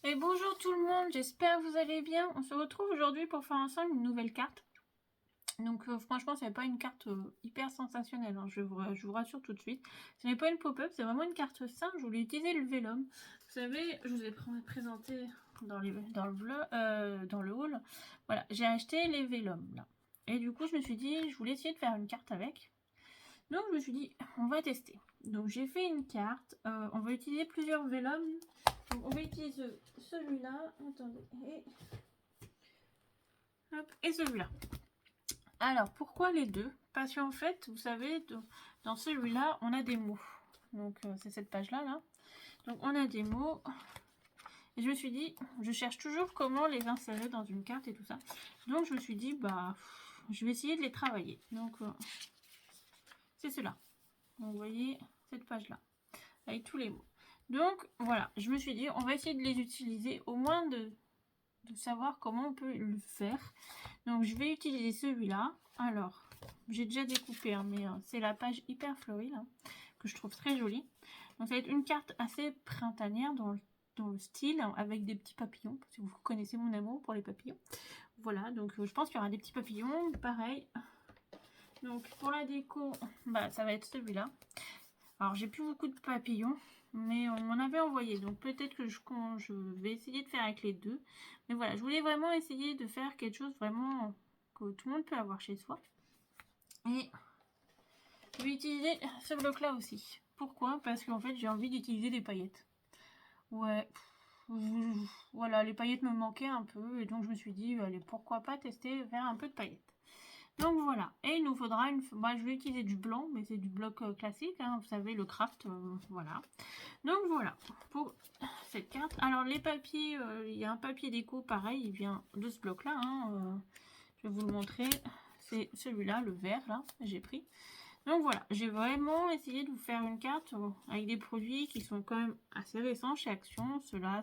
Et bonjour tout le monde, j'espère que vous allez bien. On se retrouve aujourd'hui pour faire ensemble une nouvelle carte. Donc franchement, c'est pas une carte hyper sensationnelle, hein, je vous rassure tout de suite. Ce n'est pas une pop-up, c'est vraiment une carte simple. Je voulais utiliser le Vellum. Vous savez, je vous ai présenté dans le haul. Voilà, j'ai acheté les Vellum là. Et du coup, je me suis dit, je voulais essayer de faire une carte avec. Donc je me suis dit, on va tester. Donc j'ai fait une carte. On va utiliser plusieurs Vellum. Donc on va utiliser celui-là. Attendez. Et celui-là. Alors pourquoi les deux? Parce qu'en fait, vous savez, dans celui-là, on a des mots. Donc c'est cette page-là. Là. Donc on a des mots. Et je me suis dit, je cherche toujours comment les insérer dans une carte et tout ça. Donc je me suis dit, bah, je vais essayer de les travailler. Donc c'est cela. Donc vous voyez cette page-là. Avec tous les mots. Donc voilà, je me suis dit, on va essayer de les utiliser, au moins de savoir comment on peut le faire. Donc je vais utiliser celui-là. Alors, j'ai déjà découpé, hein, mais c'est la page hyper fleurie, là, que je trouve très jolie. Donc ça va être une carte assez printanière dans le style, hein, avec des petits papillons, si vous connaissez mon amour pour les papillons. Voilà, donc je pense qu'il y aura des petits papillons, pareil. Donc pour la déco, bah, ça va être celui-là. Alors j'ai plus beaucoup de papillons, mais on m'en avait envoyé, donc peut-être que je vais essayer de faire avec les deux. Mais voilà, je voulais vraiment essayer de faire quelque chose vraiment que tout le monde peut avoir chez soi. Et je vais utiliser ce bloc-là aussi. Pourquoi? Parce qu'en fait, j'ai envie d'utiliser des paillettes. Ouais, voilà, les paillettes me manquaient un peu, et donc je me suis dit, allez, pourquoi pas tester faire un peu de paillettes. Donc voilà, et il nous faudra bah, je vais utiliser du blanc, mais c'est du bloc classique, hein, vous savez, le craft, voilà. Donc voilà, pour cette carte. Alors les papiers, il y a un papier déco, pareil, il vient de ce bloc-là, hein, je vais vous le montrer. C'est celui-là, le vert, là, j'ai pris. Donc voilà, j'ai vraiment essayé de vous faire une carte avec des produits qui sont quand même assez récents chez Action, cela.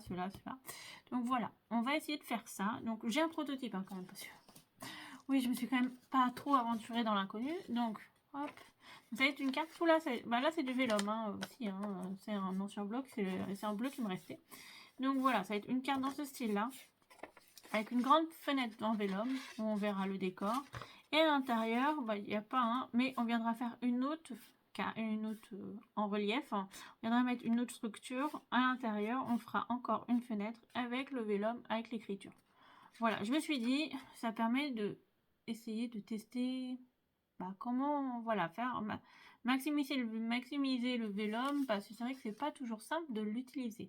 Donc voilà, on va essayer de faire ça. Donc j'ai un prototype hein, quand même, parce que oui, je me suis quand même pas trop aventurée dans l'inconnu. Donc, hop, ça va être une carte. Tout là, c'est du Vellum hein, aussi. Hein, c'est un ancien bloc, c'est un bleu qui me restait. Donc voilà, ça va être une carte dans ce style-là, avec une grande fenêtre en Vellum où on verra le décor. Et à l'intérieur, bah, il n'y a pas un, mais on viendra faire une autre en relief. On viendra mettre une autre structure. À l'intérieur, on fera encore une fenêtre avec le Vellum, avec l'écriture. Voilà, je me suis dit, ça permet de essayer de tester bah, comment voilà, faire maximiser le Vellum, parce que c'est vrai que c'est pas toujours simple de l'utiliser.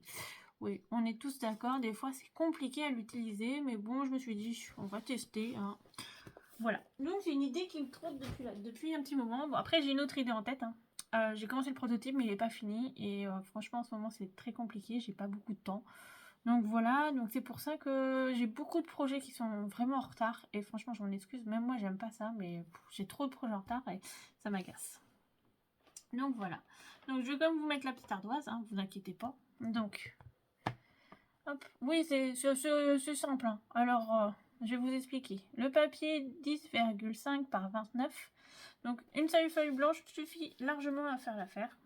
Oui, on est tous d'accord, des fois c'est compliqué à l'utiliser, mais bon, je me suis dit, on va tester. Hein. Voilà, donc c'est une idée qui me trotte depuis un petit moment. Bon, après j'ai une autre idée en tête. Hein. J'ai commencé le prototype, mais il n'est pas fini, et franchement en ce moment c'est très compliqué, j'ai pas beaucoup de temps. Donc voilà, donc c'est pour ça que j'ai beaucoup de projets qui sont vraiment en retard. Et franchement, j'en excuse, même moi j'aime pas ça, mais j'ai trop de projets en retard et ça m'agace. Donc voilà. Donc je vais quand même vous mettre la petite ardoise, hein, vous inquiétez pas. Donc, hop. Oui, c'est simple. Hein. Alors, je vais vous expliquer. Le papier 10,5 par 29. Donc une seule feuille blanche suffit largement à faire l'affaire.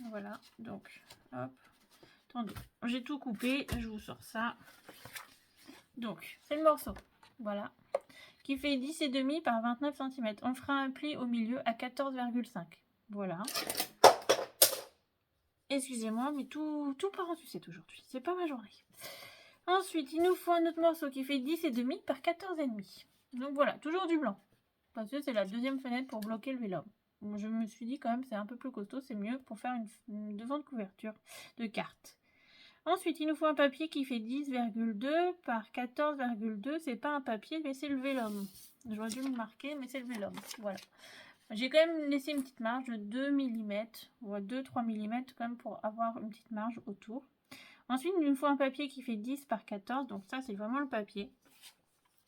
Voilà, donc hop. Attendez, j'ai tout coupé, je vous sors ça. Donc, c'est le morceau, voilà, qui fait 10,5 par 29 cm. On fera un pli au milieu à 14,5. Voilà. Excusez-moi, mais tout part en sucette aujourd'hui. C'est pas ma journée. Ensuite, il nous faut un autre morceau qui fait 10,5 par 14,5. Donc voilà, toujours du blanc. Parce que c'est la deuxième fenêtre pour bloquer le Vellum. Je me suis dit quand même c'est un peu plus costaud, c'est mieux pour faire une devant de couverture de carte. Ensuite, il nous faut un papier qui fait 10,2 par 14,2. C'est pas un papier, mais c'est le Vellum. J'aurais dû le marquer, mais c'est le Vellum. Voilà. J'ai quand même laissé une petite marge de 2 mm, ou 2-3 mm quand même pour avoir une petite marge autour. Ensuite, il nous faut un papier qui fait 10 par 14. Donc ça, c'est vraiment le papier.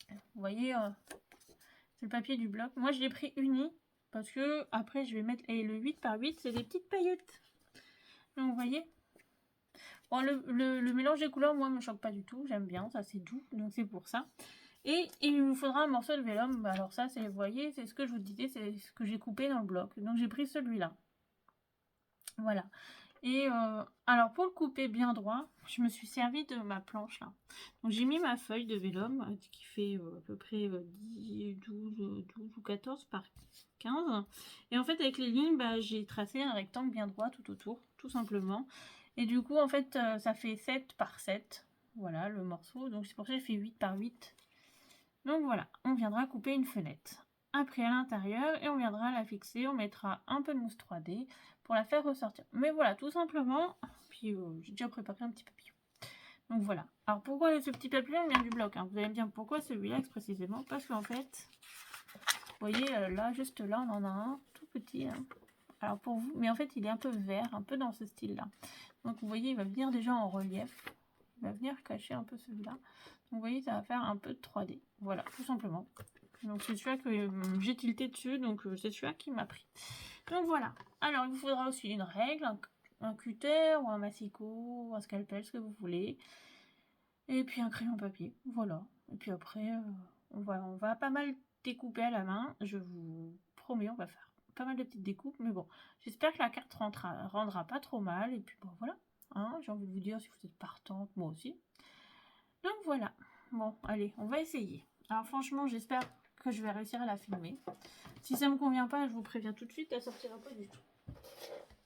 Vous voyez, c'est le papier du bloc. Moi, je l'ai pris uni parce que après, je vais mettre... Et le 8 par 8, c'est des petites paillettes. Donc, vous voyez, bon, le mélange des couleurs, moi, me choque pas du tout. J'aime bien, ça c'est doux, donc c'est pour ça. Et il nous faudra un morceau de Vellum. Alors ça, vous voyez, c'est ce que je vous disais, c'est ce que j'ai coupé dans le bloc. Donc j'ai pris celui-là. Voilà. Et alors pour le couper bien droit, je me suis servi de ma planche là. Donc j'ai mis ma feuille de vélum qui fait à peu près 10, 12 ou 14 par 15. Et en fait avec les lignes, bah, j'ai tracé un rectangle bien droit tout autour, tout simplement. Et du coup en fait ça fait 7 par 7. Voilà le morceau. Donc c'est pour ça que j'ai fait 8 par 8. Donc voilà, on viendra couper une fenêtre. Après à l'intérieur et on viendra la fixer, on mettra un peu de mousse 3D pour la faire ressortir. Mais voilà, tout simplement, puis j'ai déjà préparé un petit papillon. Donc voilà. Alors pourquoi ce petit papillon vient du bloc, hein? Vous allez me dire pourquoi celui-là précisément? Parce qu'en fait, vous voyez là, juste là, on en a un tout petit. Hein. Alors pour vous, mais en fait il est un peu vert, un peu dans ce style-là. Donc vous voyez, il va venir déjà en relief. Il va venir cacher un peu celui-là. Donc vous voyez, ça va faire un peu de 3D. Voilà, tout simplement. Donc c'est celui-là que j'ai tilté dessus, donc c'est celui-là qui m'a pris. Donc voilà. Alors il vous faudra aussi une règle, un cutter ou un massicot, un scalpel, ce que vous voulez. Et puis un crayon papier, voilà. Et puis après, on va pas mal découper à la main. Je vous promets, on va faire pas mal de petites découpes. Mais bon, j'espère que la carte rendra pas trop mal. Et puis bon, voilà. Hein, j'ai envie de vous dire si vous êtes partante, moi aussi. Donc voilà. Bon, allez, on va essayer. Alors franchement, j'espère que je vais réussir à la filmer. Si ça me convient pas, je vous préviens tout de suite, elle sortira pas du tout.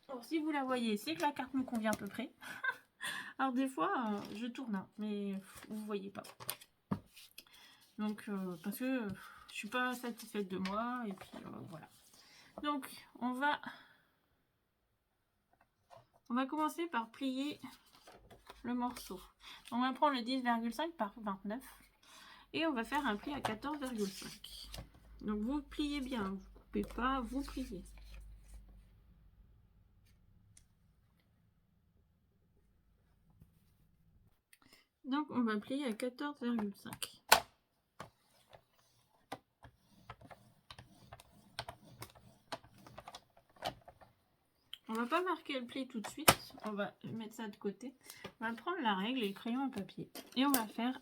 Alors si vous la voyez, c'est que la carte me convient à peu près. Alors des fois, je tourne, hein, mais vous voyez pas. Donc parce que je suis pas satisfaite de moi et puis voilà. Donc on va commencer par plier le morceau. On va prendre le 10,5 par 29 et on va faire un pli à 14,5. Donc vous pliez bien, vous coupez pas, vous pliez. Donc on va plier à 14,5. On va pas marquer le pli tout de suite, on va mettre ça de côté. On va prendre la règle et le crayon à papier et on va faire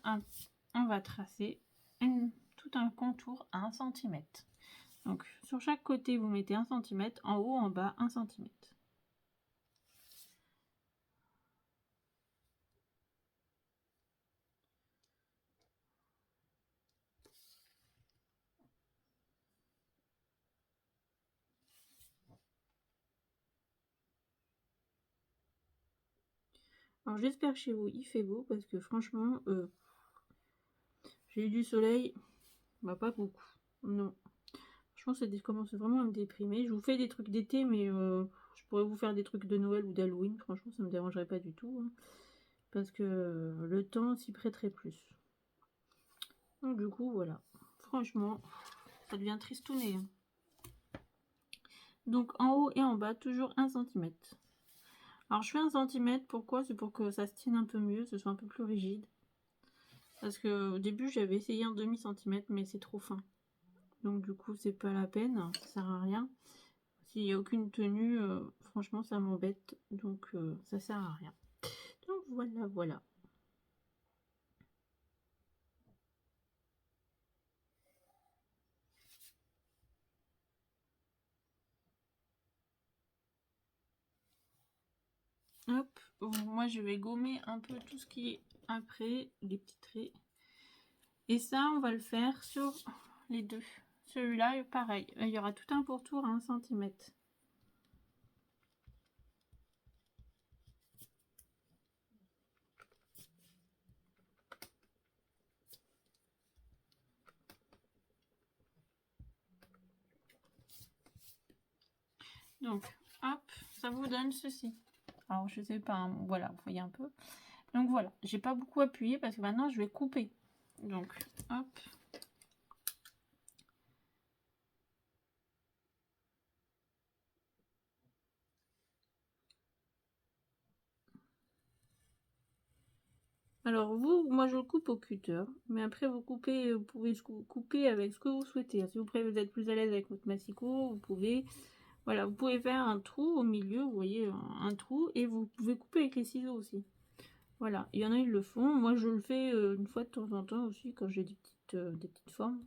on va tracer tout un contour à 1 cm. Donc sur chaque côté vous mettez 1 cm, en haut, en bas 1 cm. Alors j'espère que chez vous il fait beau parce que franchement j'ai eu du soleil, bah pas beaucoup. Non. Je pense que ça commence vraiment à me déprimer. Je vous fais des trucs d'été, mais je pourrais vous faire des trucs de Noël ou d'Halloween. Franchement, ça me dérangerait pas du tout. Hein, parce que le temps s'y prêterait plus. Donc du coup, voilà. Franchement, ça devient tristouné. Hein. Donc en haut et en bas, toujours 1 cm. Alors je fais 1 cm, pourquoi? C'est pour que ça se tienne un peu mieux, ce soit un peu plus rigide. Parce que au début, j'avais essayé un demi-centimètre, mais c'est trop fin. Donc du coup, c'est pas la peine, ça sert à rien. S'il n'y a aucune tenue, franchement, ça m'embête. Donc ça sert à rien. Donc voilà, voilà. Hop, moi je vais gommer un peu tout ce qui est après, les petits traits. Et ça, on va le faire sur les deux. Celui-là, pareil, il y aura tout un pourtour à 1 cm. Donc, hop, ça vous donne ceci. Alors, je sais pas, hein, voilà, vous voyez un peu. Donc voilà, j'ai pas beaucoup appuyé parce que maintenant je vais couper. Donc, hop. Alors vous, moi je le coupe au cutter, mais après vous coupez, vous pouvez couper avec ce que vous souhaitez. Si vous êtes plus à l'aise avec votre massicot, vous pouvez, voilà, vous pouvez faire un trou au milieu, vous voyez, un trou, et vous pouvez couper avec les ciseaux aussi. Voilà, il y en a ils le font, moi je le fais une fois de temps en temps aussi quand j'ai des petites formes.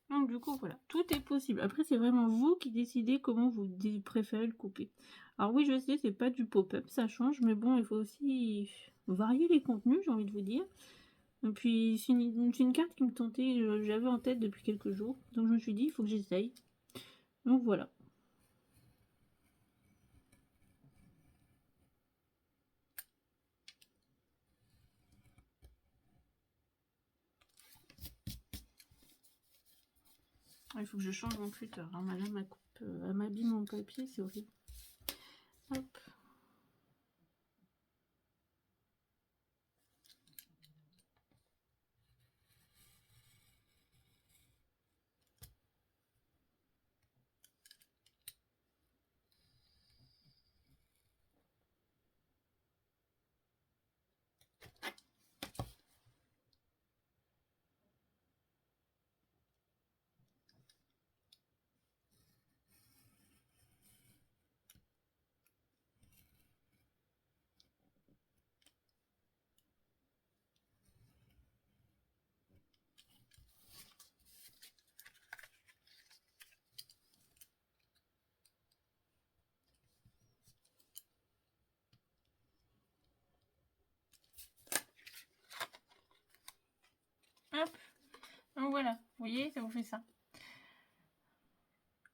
Donc du coup, voilà, tout est possible. Après, c'est vraiment vous qui décidez comment vous préférez le couper. Alors oui, je sais, c'est pas du pop-up, ça change, mais bon, il faut aussi varier les contenus, j'ai envie de vous dire. Et puis, c'est une carte qui me tentait, j'avais en tête depuis quelques jours. Donc je me suis dit, il faut que j'essaye. Donc voilà. Il faut que je change mon cutter. Alors madame, elle m'abîme mon papier, c'est horrible. Hop. Hop. Donc voilà, vous voyez, ça vous fait ça.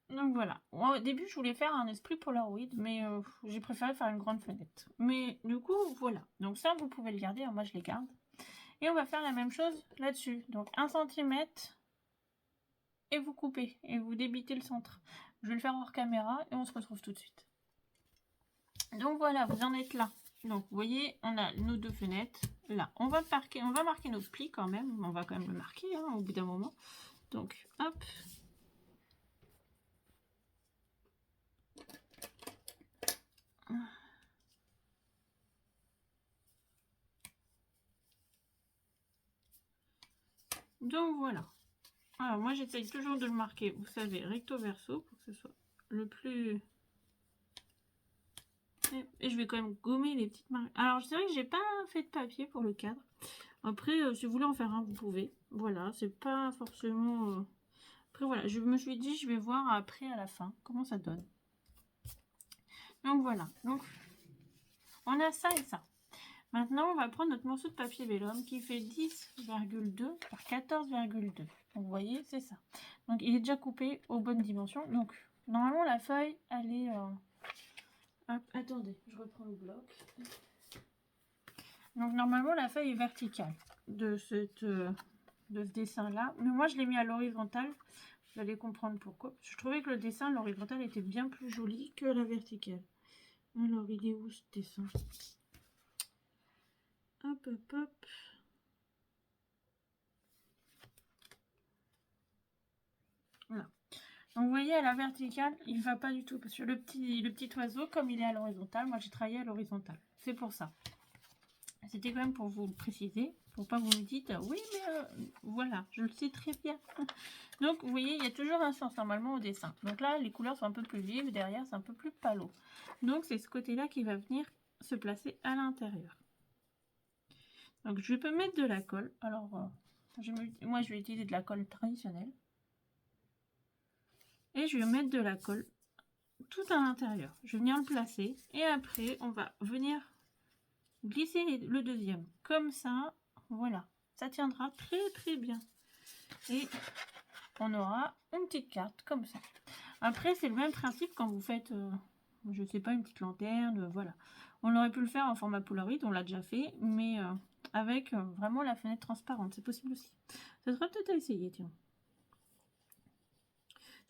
Donc voilà. Au début, je voulais faire un esprit Polaroid, mais j'ai préféré faire une grande fenêtre. Mais du coup, voilà. Donc ça, vous pouvez le garder. Moi, je les garde. Et on va faire la même chose là-dessus. Donc 1 cm et vous coupez. Et vous débitez le centre. Je vais le faire hors caméra et on se retrouve tout de suite. Donc voilà, vous en êtes là. Donc vous voyez, on a nos 2 fenêtres. Là, on va marquer nos plis quand même. On va quand même le marquer hein, au bout d'un moment. Donc hop. Donc voilà. Alors moi j'essaye toujours de le marquer, vous savez, recto verso pour que ce soit le plus... Et je vais quand même gommer les petites marques. Alors c'est vrai que j'ai pas fait de papier pour le cadre. Après, si vous voulez en faire un, vous pouvez. Voilà, c'est pas forcément... Après voilà, je me suis dit je vais voir après à la fin comment ça donne. Donc voilà, donc on a ça et ça. Maintenant, on va prendre notre morceau de papier vélum qui fait 10,2 par 14,2. Donc, vous voyez, c'est ça. Donc, il est déjà coupé aux bonnes dimensions. Donc, normalement, la feuille, elle est... Hop, attendez, je reprends le bloc. Donc, normalement, la feuille est verticale de ce dessin-là. Mais moi, je l'ai mis à l'horizontale. Vous allez comprendre pourquoi. Je trouvais que le dessin, l'horizontale, était bien plus joli que la verticale. Alors, il est où ce dessin ? Hop, hop, hop. Voilà. Donc vous voyez à la verticale, il ne va pas du tout. Parce que le petit oiseau, comme il est à l'horizontale, moi j'ai travaillé à l'horizontale. C'est pour ça. C'était quand même pour vous le préciser. Pour pas que vous me dites, oui mais voilà, je le sais très bien. Donc vous voyez, il y a toujours un sens normalement au dessin. Donc là, les couleurs sont un peu plus vives, derrière c'est un peu plus palo. Donc c'est ce côté-là qui va venir se placer à l'intérieur. Donc je peux mettre de la colle. Alors moi je vais utiliser de la colle traditionnelle. Et je vais mettre de la colle tout à l'intérieur. Je vais venir le placer. Et après, on va venir glisser le deuxième. Comme ça, voilà. Ça tiendra très très bien. Et on aura une petite carte comme ça. Après, c'est le même principe quand vous faites, je sais pas, une petite lanterne, voilà. On aurait pu le faire en format Polaroid, on l'a déjà fait, mais avec vraiment la fenêtre transparente. C'est possible aussi. Ça sera peut-être à essayer, tiens.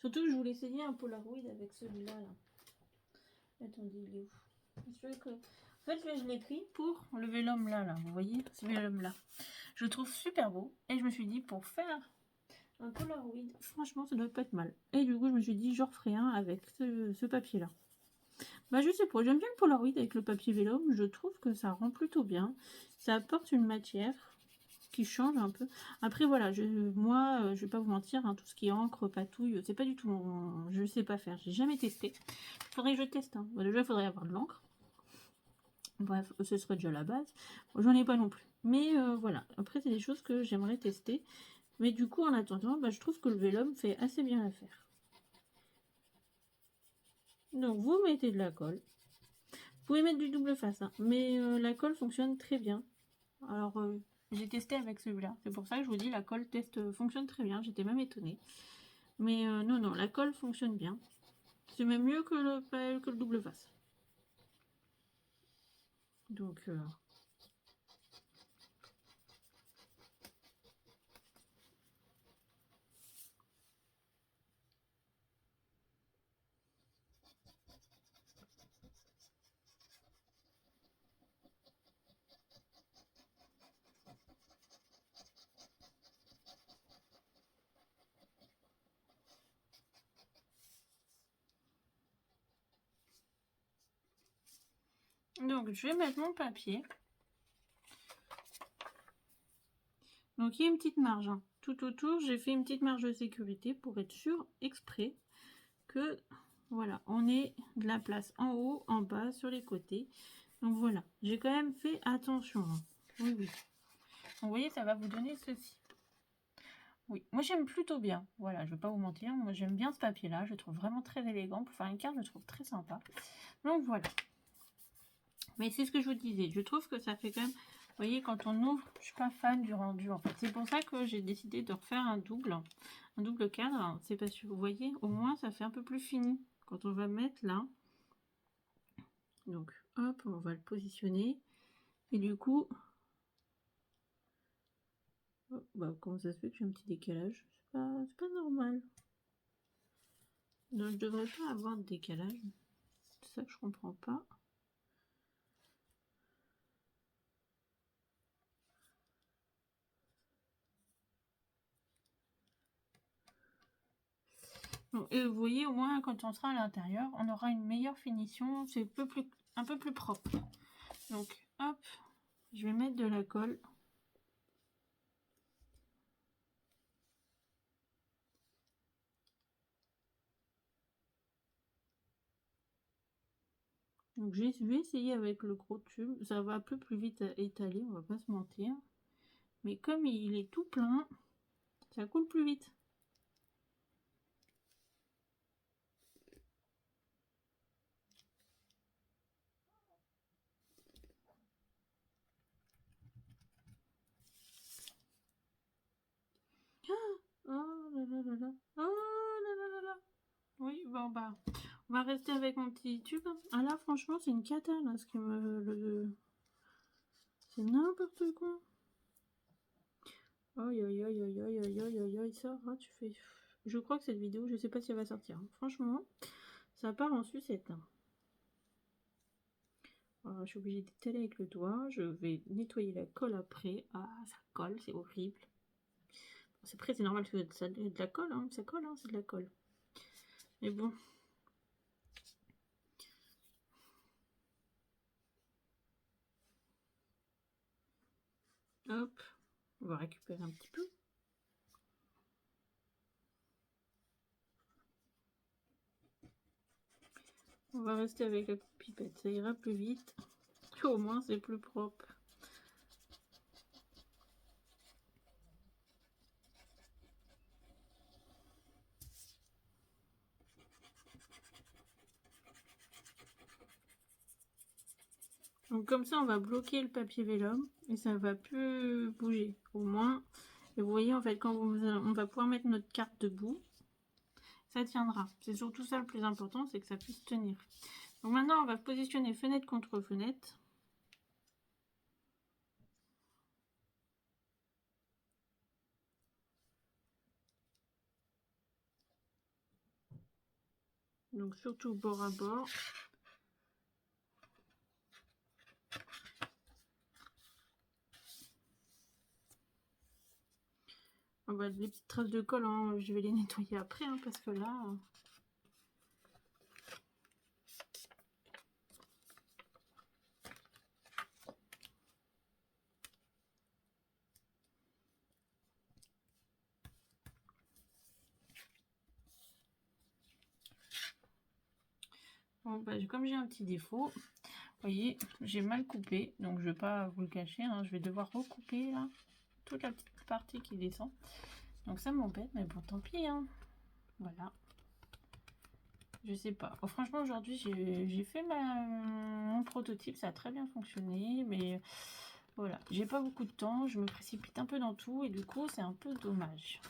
Surtout que je voulais essayer un Polaroid avec celui-là. Là. Attendez, il est où que... En fait, je l'ai pris pour le vélum là. Vous voyez, ce vélum là. Je le trouve super beau. Et je me suis dit, pour faire un Polaroid, franchement, ça doit pas être mal. Et du coup, je me suis dit, j'en referai un avec ce papier-là. Bah, je sais pas, j'aime bien le Polaroid avec le papier vélum. Je trouve que ça rend plutôt bien. Ça apporte une matière qui change un peu. Après voilà, moi je vais pas vous mentir, hein, tout ce qui est encre, patouille, c'est pas du tout je sais pas faire, j'ai jamais testé. Faudrait que je teste, hein. Déjà il faudrait avoir de l'encre. Bref, ce serait déjà la base. J'en ai pas non plus. Mais voilà, après c'est des choses que j'aimerais tester. Mais du coup, en attendant, je trouve que le vélum fait assez bien l'affaire. Donc, vous mettez de la colle. Vous pouvez mettre du double face, hein, mais la colle fonctionne très bien. Alors, j'ai testé avec celui-là. C'est pour ça que je vous dis, la colle fonctionne très bien. J'étais même étonnée. Mais non, non, la colle fonctionne bien. C'est même mieux que le double face. Donc, je vais mettre mon papier. Donc, il y a une petite marge. Hein. Tout autour, j'ai fait une petite marge de sécurité pour être sûr, exprès, que, voilà, on ait de la place en haut, en bas, sur les côtés. Donc, voilà. J'ai quand même fait attention. Hein. Oui, oui. Vous voyez, ça va vous donner ceci. Oui, moi j'aime plutôt bien. Voilà, je vais pas vous mentir. Moi j'aime bien ce papier-là. Je le trouve vraiment très élégant. Pour faire une carte, je le trouve très sympa. Donc voilà. Mais c'est ce que je vous disais. Je trouve que ça fait quand même... Vous voyez, quand on ouvre, je suis pas fan du rendu en fait. C'est pour ça que j'ai décidé de refaire un double cadre. C'est parce que vous voyez, au moins ça fait un peu plus fini. Quand on va mettre là. Donc hop, on va le positionner. Et du coup... Oh, comment ça se fait que j'ai un petit décalage? C'est pas normal. Donc, je devrais pas avoir de décalage. C'est ça que je comprends pas. Bon, et vous voyez, au moins, quand on sera à l'intérieur, on aura une meilleure finition. C'est un peu plus propre. Donc, hop, je vais mettre de la colle. Donc, je vais essayer avec le gros tube. Ça va un peu plus vite à étaler, on va pas se mentir. Mais comme il est tout plein, ça coule plus vite. Oh là là là là. Oh là là là là. Oui, bon on va rester avec mon petit tube. Ah là, franchement, c'est une cata, là, ce qui me... C'est n'importe quoi. Aïe, aïe, aïe, aïe, aïe, aïe, aïe, aïe, aïe, ça, ah, tu fais... Je crois que cette vidéo, je sais pas si elle va sortir. Franchement, ça part en sucette. Alors, je suis obligée d'étaler avec le doigt. Je vais nettoyer la colle après. Ah, ça colle, c'est horrible. C'est prêt, c'est normal que ça de la colle, hein. Ça colle, hein, c'est de la colle. Mais bon. Hop, on va récupérer un petit peu. On va rester avec la petite pipette, ça ira plus vite. Au moins, c'est plus propre. Donc comme ça, on va bloquer le papier vélum et ça va plus bouger. Au moins, et vous voyez, en fait, quand on va pouvoir mettre notre carte debout, ça tiendra. C'est surtout ça le plus important, c'est que ça puisse tenir. Donc maintenant, on va positionner fenêtre contre fenêtre. Donc surtout bord à bord. Les petites traces de colle, hein, je vais les nettoyer après, hein, parce que là... Bon, comme j'ai un petit défaut, vous voyez, j'ai mal coupé, donc je vais pas vous le cacher, hein, je vais devoir recouper là, toute la petite partie qui descend. Donc ça m'embête, mais bon, tant pis, hein. Voilà. Je sais pas. Oh, franchement, aujourd'hui, j'ai fait mon prototype. Ça a très bien fonctionné. Mais voilà, j'ai pas beaucoup de temps. Je me précipite un peu dans tout. Et du coup, c'est un peu dommage.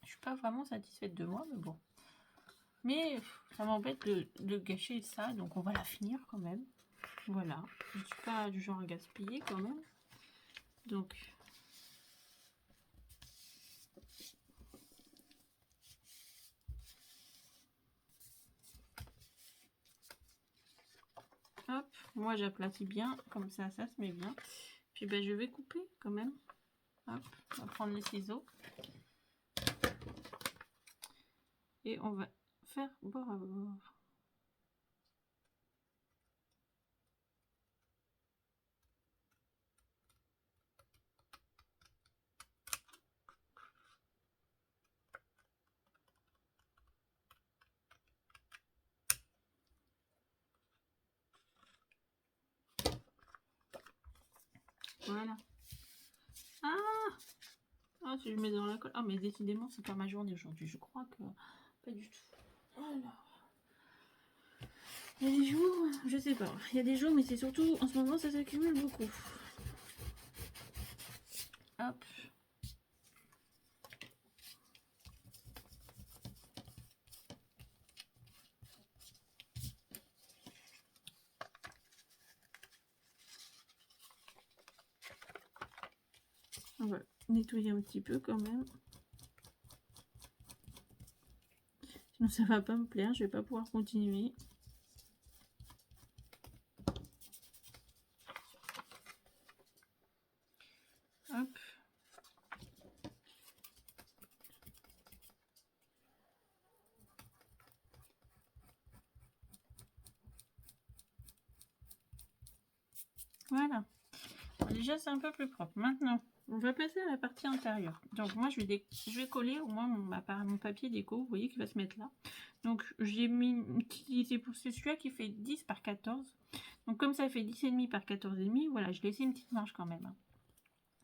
Je suis pas vraiment satisfaite de moi, mais bon. Mais ça m'embête de gâcher ça. Donc, on va la finir quand même. Voilà. Je ne suis pas du genre à gaspiller quand même. Donc... Hop, moi j'aplatis bien, comme ça se met bien. Puis ben, je vais couper quand même. Hop, on va prendre les ciseaux. Et on va faire bord à bord. Voilà. Ah, ah, si je mets dans la colle. Ah, mais décidément, c'est pas ma journée aujourd'hui. Je crois que pas du tout. Alors. Il y a des jours, je sais pas. Il y a des jours, mais c'est surtout en ce moment, ça s'accumule beaucoup. Hop. On va nettoyer un petit peu quand même. Sinon, ça va pas me plaire. Je vais pas pouvoir continuer. Hop. Voilà. Déjà, c'est un peu plus propre. Maintenant, on va passer à la partie intérieure. Donc, moi, je vais coller au moins mon papier déco. Vous voyez qu'il va se mettre là. Donc, j'ai utilisé pour celui-là qui fait 10 par 14. Donc, comme ça fait 10,5 par 14,5, voilà, je laissais une petite marge quand même.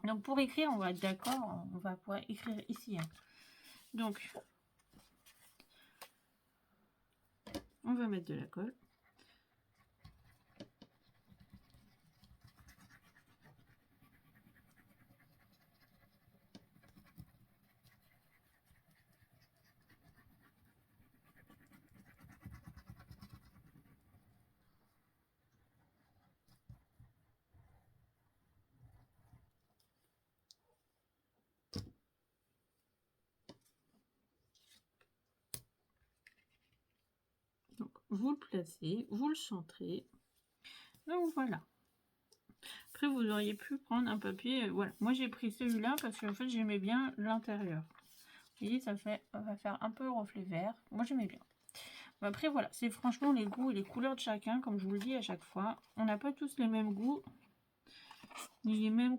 Donc, pour écrire, on va être d'accord, on va pouvoir écrire ici. Hein. Donc, on va mettre de la colle. Donc, vous le placez, vous le centrez. Donc, voilà. Après, vous auriez pu prendre un papier. Voilà, moi j'ai pris celui-là parce qu'en fait j'aimais bien l'intérieur. Vous voyez, ça va faire un peu reflet vert. Moi j'aimais bien. Après voilà, c'est franchement les goûts et les couleurs de chacun, comme je vous le dis à chaque fois. On n'a pas tous les mêmes goûts, ni les mêmes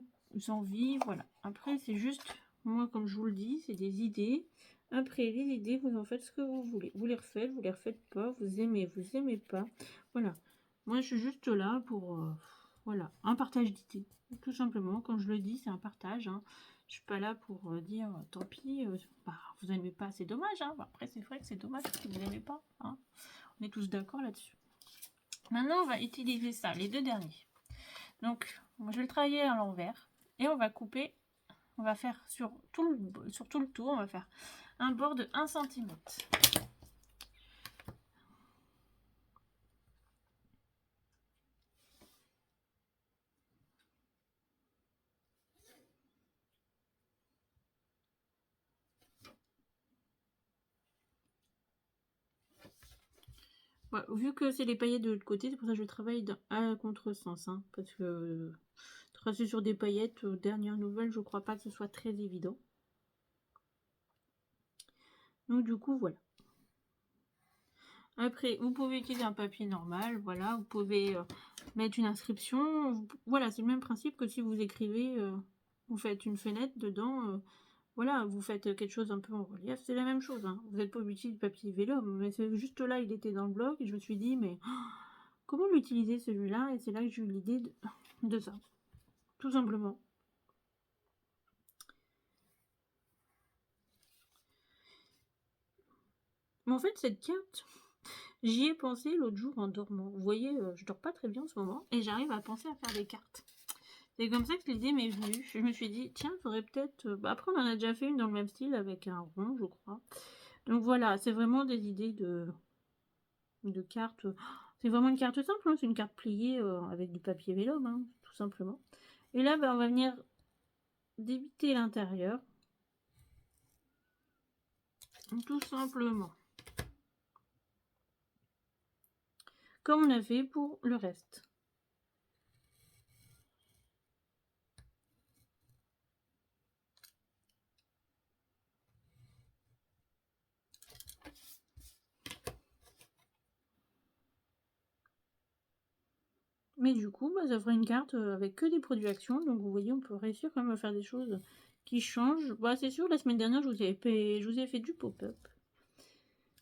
envies. Voilà. Après c'est juste, moi comme je vous le dis, c'est des idées. Après les idées, vous en faites ce que vous voulez. Vous les refaites pas. Vous aimez pas. Voilà. Moi je suis juste là pour... voilà, un partage d'idées, tout simplement. Comme je le dis, c'est un partage. Hein. Je suis pas là pour dire tant pis, bah, vous n'aimez pas, c'est dommage. Hein. Bah, après, c'est vrai que c'est dommage si vous n'aimez pas. Hein. On est tous d'accord là-dessus. Maintenant, on va utiliser ça, les deux derniers. Donc, moi, je vais le travailler à l'envers et on va couper. On va faire sur tout le tour, on va faire un bord de 1 cm. Ouais, vu que c'est les paillettes de l'autre côté, c'est pour ça que je travaille à contresens. Hein, parce que tracer sur des paillettes, dernière nouvelle, je crois pas que ce soit très évident. Donc du coup, voilà. Après, vous pouvez utiliser un papier normal, voilà. Vous pouvez mettre une inscription. Voilà, c'est le même principe que si vous écrivez, vous faites une fenêtre dedans. Voilà, vous faites quelque chose un peu en relief. C'est la même chose. Hein. Vous n'êtes pas obligé du papier vélo, mais c'est juste là, il était dans le bloc. Et je me suis dit, mais comment l'utiliser celui-là? Et c'est là que j'ai eu l'idée de ça. Tout simplement. Mais en fait, cette carte, j'y ai pensé l'autre jour en dormant. Vous voyez, je dors pas très bien en ce moment et j'arrive à penser à faire des cartes. C'est comme ça que l'idée m'est venue. Je me suis dit, tiens, il faudrait peut-être... après, on en a déjà fait une dans le même style avec un rond, je crois. Donc voilà, c'est vraiment des idées de cartes. C'est vraiment une carte simple, hein. C'est une carte pliée avec du papier vélum, hein, tout simplement. Et là, on va venir débiter l'intérieur. Tout simplement. Comme on a fait pour le reste. Mais du coup, ça fera une carte avec que des produits Action. Donc vous voyez, on peut réussir quand même à faire des choses qui changent. C'est sûr, la semaine dernière, je vous ai fait du pop-up.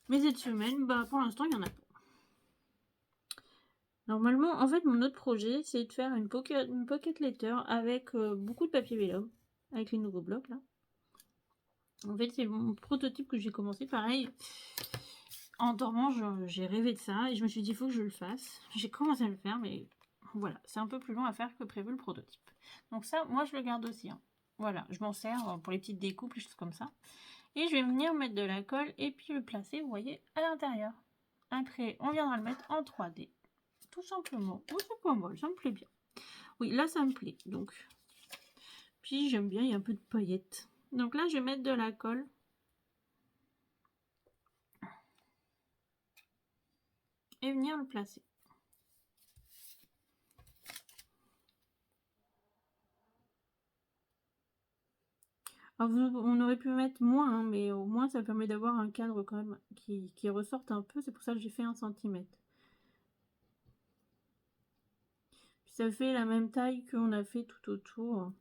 Mais cette semaine, pour l'instant, il n'y en a pas. Normalement, en fait, mon autre projet, c'est de faire une pocket letter avec beaucoup de papier vélum, avec les nouveaux blocs, là. En fait, c'est mon prototype que j'ai commencé, pareil. En dormant, j'ai rêvé de ça, et je me suis dit, il faut que je le fasse. J'ai commencé à le faire, mais voilà, c'est un peu plus long à faire que prévu le prototype. Donc ça, moi, je le garde aussi, hein. Voilà, je m'en sers pour les petites découpes, les choses comme ça. Et je vais venir mettre de la colle, et puis le placer, vous voyez, à l'intérieur. Après, on viendra le mettre en 3D. Tout simplement. Oh, c'est pas mal, ça me plaît bien. Oui, là, ça me plaît. Donc, puis j'aime bien, il y a un peu de paillettes. Donc là, je vais mettre de la colle. Et venir le placer. Alors, on aurait pu mettre moins, hein, mais au moins, ça permet d'avoir un cadre quand même qui ressorte un peu. C'est pour ça que j'ai fait 1 cm. Puis ça fait la même taille qu'on a fait tout autour.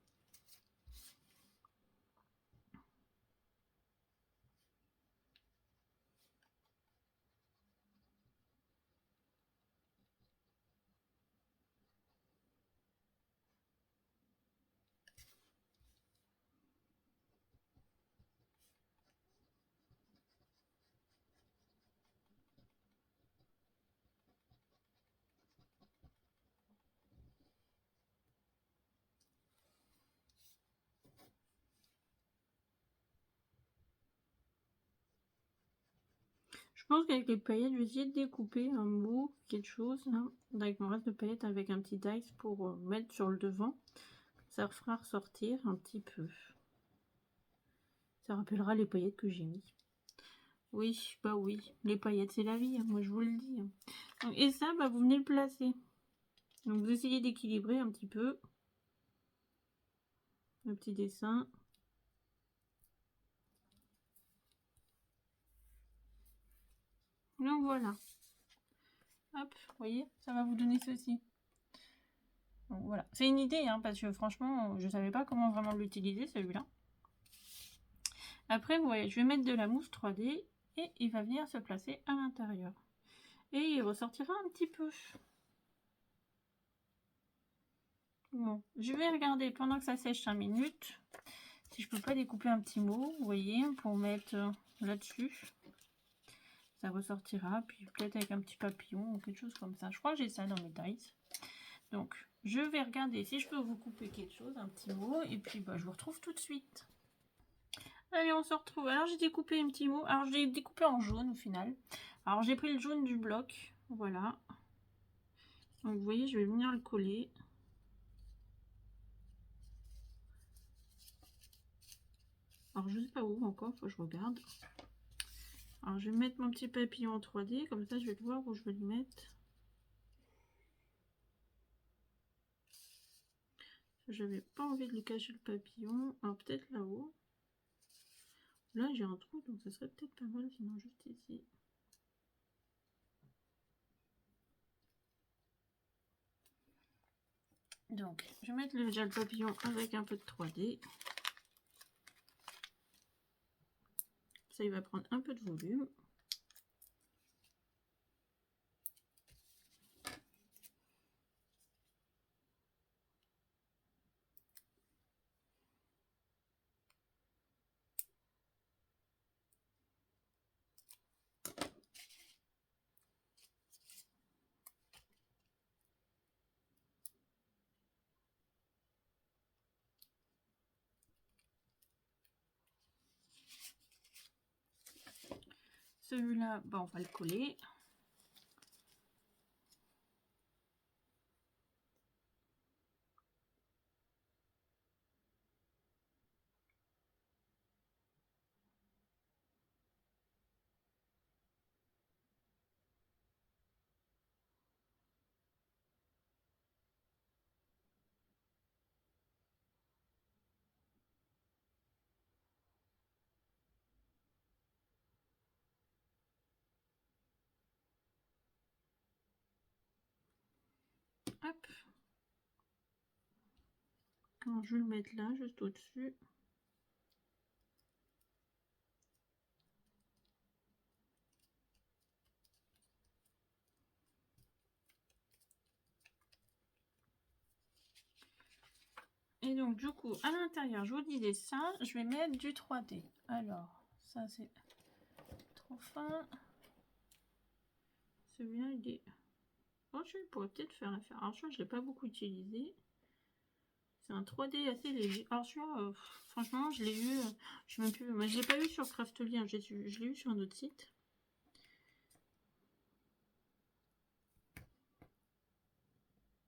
Je pense qu'avec les paillettes, je vais essayer de découper un mot, quelque chose, là, avec mon reste de paillettes avec un petit dice pour mettre sur le devant. Ça fera ressortir un petit peu. Ça rappellera les paillettes que j'ai mis. Oui, oui, les paillettes c'est la vie, hein, moi je vous le dis. Donc, et ça, vous venez le placer. Donc vous essayez d'équilibrer un petit peu le petit dessin. Donc voilà. Hop, vous voyez, ça va vous donner ceci. Donc voilà, c'est une idée, hein, parce que franchement, je savais pas comment vraiment l'utiliser celui-là. Après, vous voyez, je vais mettre de la mousse 3D et il va venir se placer à l'intérieur. Et il ressortira un petit peu. Bon, je vais regarder pendant que ça sèche 5 minutes. Si je peux pas découper un petit mot, vous voyez, pour mettre là-dessus. Ça ressortira, puis peut-être avec un petit papillon ou quelque chose comme ça. Je crois que j'ai ça dans mes dice. Donc, je vais regarder si je peux vous couper quelque chose, un petit mot, et puis je vous retrouve tout de suite. Allez, on se retrouve. Alors, j'ai découpé un petit mot. Alors, je l'ai découpé en jaune au final. Alors, j'ai pris le jaune du bloc. Voilà. Donc, vous voyez, je vais venir le coller. Alors, je sais pas où encore, faut que je regarde. Alors, je vais mettre mon petit papillon en 3D. Comme ça, je vais voir où je vais le mettre. J'avais pas envie de lui cacher le papillon. Alors, peut-être là-haut. Là, j'ai un trou, donc ça serait peut-être pas mal, sinon juste ici. Donc, je vais mettre le gel papillon avec un peu de 3D. Ça, il va prendre un peu de volume. Celui-là, on va le coller. Hop. Alors, je vais le mettre là, juste au-dessus. Et donc, du coup, à l'intérieur, je vous disais ça, je vais mettre du 3D. Alors, ça, c'est trop fin. Celui-là, il est... Oh, je pourrais peut-être faire affaire. Alors, celui-là, je ne l'ai pas beaucoup utilisé. C'est un 3D assez léger. Alors, celui-là, franchement, je l'ai eu... je sais même plus... Moi, je ne l'ai pas eu sur Craftly, hein, je l'ai eu sur un autre site.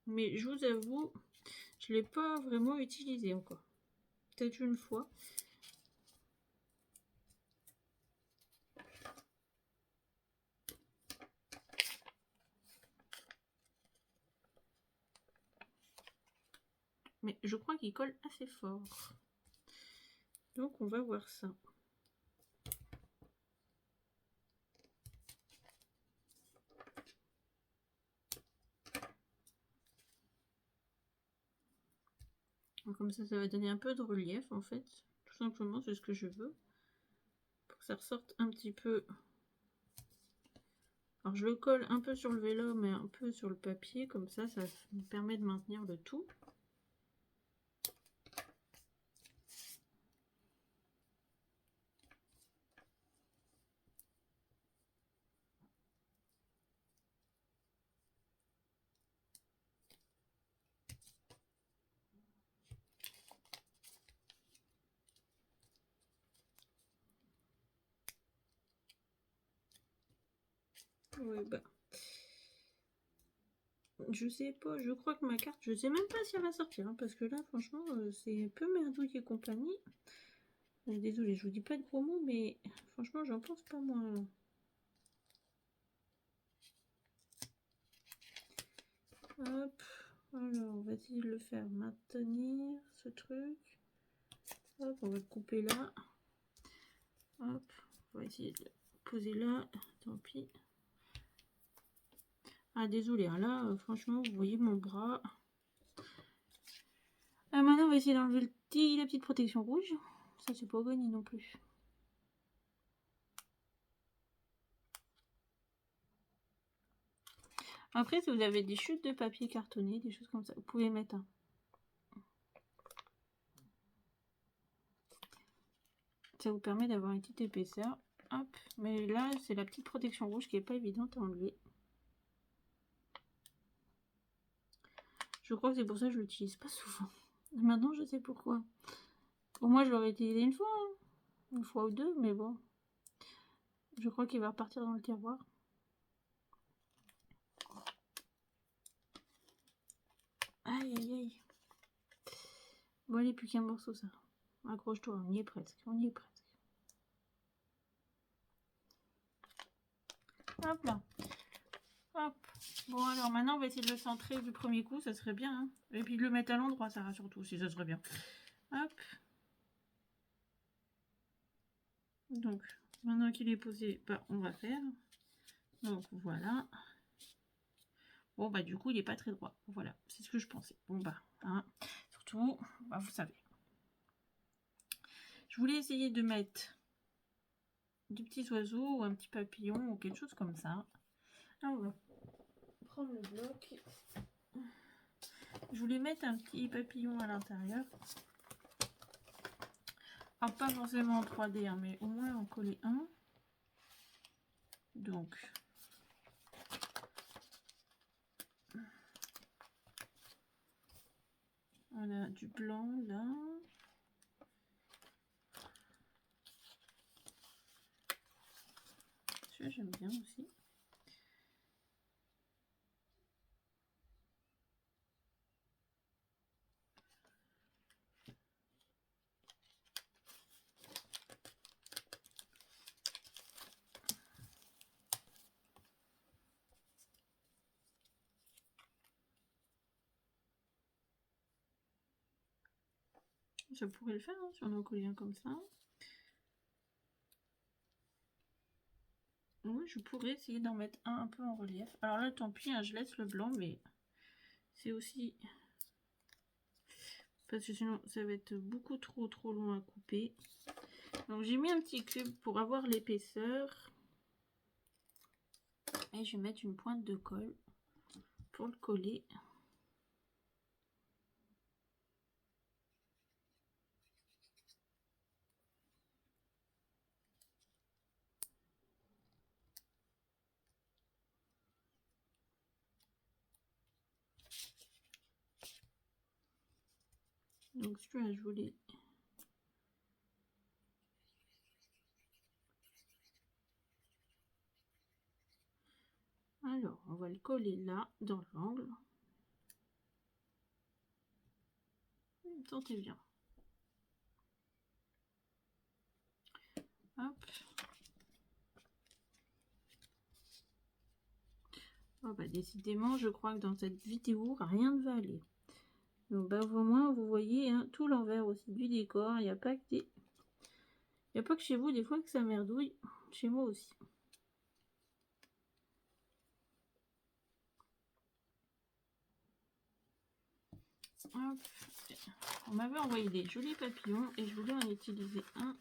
Mais je vous avoue, je ne l'ai pas vraiment utilisé encore. Peut-être une fois. Mais je crois qu'il colle assez fort. Donc on va voir ça. Donc, comme ça va donner un peu de relief en fait. Tout simplement, c'est ce que je veux. Pour que ça ressorte un petit peu. Alors je le colle un peu sur le vélo, mais un peu sur le papier. Comme ça me permet de maintenir le tout. Ouais, je sais pas, je crois que ma carte, je sais même pas si elle va sortir, hein, parce que là, franchement, c'est un peu merdouille et compagnie. Désolée, je vous dis pas de gros mots, mais franchement, j'en pense pas moins. Hop, alors on va essayer de le faire maintenir ce truc. Hop, on va le couper là. Hop, on va essayer de le poser là. Tant pis. Ah, désolé, hein, là, franchement, vous voyez mon bras. Maintenant, on va essayer d'enlever la petite protection rouge. Ça, c'est pas gagné non plus. Après, si vous avez des chutes de papier cartonné, des choses comme ça, vous pouvez mettre un. Ça vous permet d'avoir une petite épaisseur. Hop, mais là, c'est la petite protection rouge qui est pas évidente à enlever. Je crois que c'est pour ça que je l'utilise pas souvent. Maintenant, je sais pourquoi. Pour moi, je l'aurais utilisé une fois. Hein. Une fois ou deux, mais bon. Je crois qu'il va repartir dans le tiroir. Aïe, aïe, aïe. Bon, allez, plus qu'un morceau, ça. Accroche-toi, on y est presque. On y est presque. Hop là. Hop. Bon, alors maintenant, on va essayer de le centrer du premier coup. Ça serait bien. Hein. Et puis de le mettre à l'endroit, ça surtout aussi. Ça serait bien. Hop. Donc, maintenant qu'il est posé, on va faire. Donc, voilà. Bon, du coup, il n'est pas très droit. Voilà, c'est ce que je pensais. Bon, hein, surtout, vous savez. Je voulais essayer de mettre des petits oiseaux ou un petit papillon ou quelque chose comme ça. Alors, on va prendre le bloc. Je voulais mettre un petit papillon à l'intérieur. Alors, pas forcément en 3D, hein, mais au moins en coller un. Donc, on a du blanc là. j'aime bien aussi. Ça pourrait le faire hein, si on en colle un comme ça. Oui, je pourrais essayer d'en mettre un peu en relief. Alors là, tant pis, hein, je laisse le blanc, mais c'est aussi... Parce que sinon, ça va être beaucoup trop long à couper. Donc j'ai mis un petit cube pour avoir l'épaisseur. Et je vais mettre une pointe de colle pour le coller. Donc celui-là, je voulais... Alors, on va le coller là, dans l'angle. Sentez bien. Hop. Oh bah décidément, je crois que dans cette vidéo, rien ne va aller. Donc bah au moins, vous voyez hein, tout l'envers aussi du décor. Il n'y a pas que des... Il n'y a pas que chez vous, des fois, que ça merdouille. Chez moi aussi. Hop. On m'avait envoyé des jolis papillons et je voulais en utiliser un.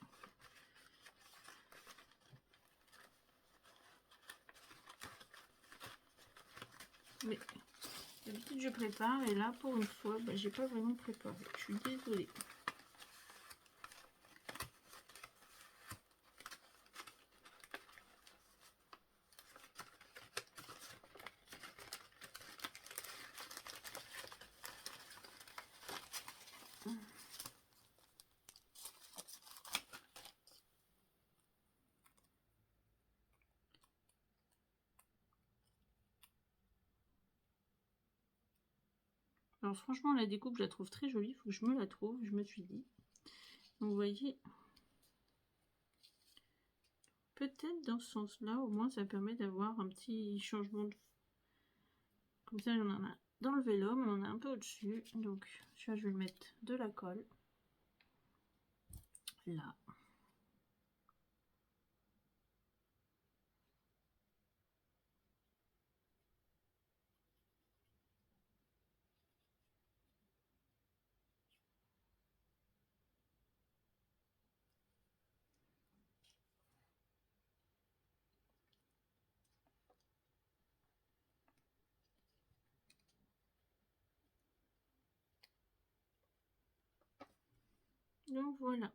Mais d'habitude je prépare et là pour une fois bah, j'ai pas vraiment préparé. Je suis désolée. Alors franchement la découpe je la trouve très jolie, il faut que je me la trouve, je me suis dit. Donc vous voyez, peut-être dans ce sens là au moins ça permet d'avoir un petit changement de... Comme ça on en a dans le vélum, on en a un peu au-dessus, donc je vais mettre de la colle là. Donc voilà.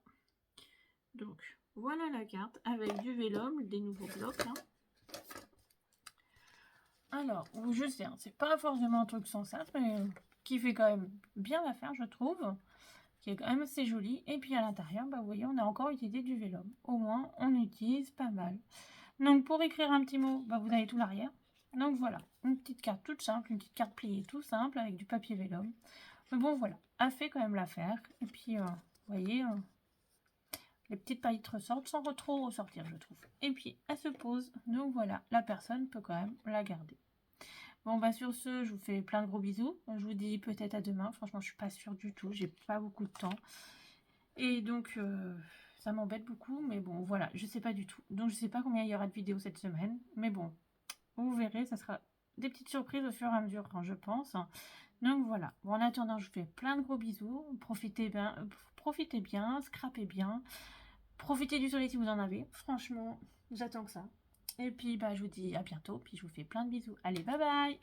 Donc voilà la carte avec du vélum, des nouveaux blocs là. Alors, je sais, hein, c'est pas forcément un truc sans ça, mais qui fait quand même bien l'affaire, je trouve. Qui est quand même assez joli. Et puis à l'intérieur, bah, vous voyez, on a encore utilisé du vélum. Au moins, on utilise pas mal. Donc pour écrire un petit mot, bah, vous avez tout l'arrière. Donc voilà, une petite carte toute simple, une petite carte pliée tout simple avec du papier vélum. Mais bon, voilà, a fait quand même l'affaire. Et puis, vous voyez, les petites paillettes ressortent sans trop ressortir, je trouve. Et puis, elle se pose. Donc voilà, la personne peut quand même la garder. Bon, bah sur ce, je vous fais plein de gros bisous. Je vous dis peut-être à demain. Franchement, je suis pas sûre du tout. J'ai pas beaucoup de temps. Et donc, ça m'embête beaucoup. Mais bon, voilà, je sais pas du tout. Donc, je sais pas combien il y aura de vidéos cette semaine. Mais bon, vous verrez, ça sera des petites surprises au fur et à mesure, hein, je pense. Donc, voilà. Bon, en attendant, je vous fais plein de gros bisous. Profitez bien, scrapez bien. Profitez du soleil si vous en avez. Franchement, j'attends que ça. Et puis, bah, je vous dis à bientôt. Puis, je vous fais plein de bisous. Allez, bye bye!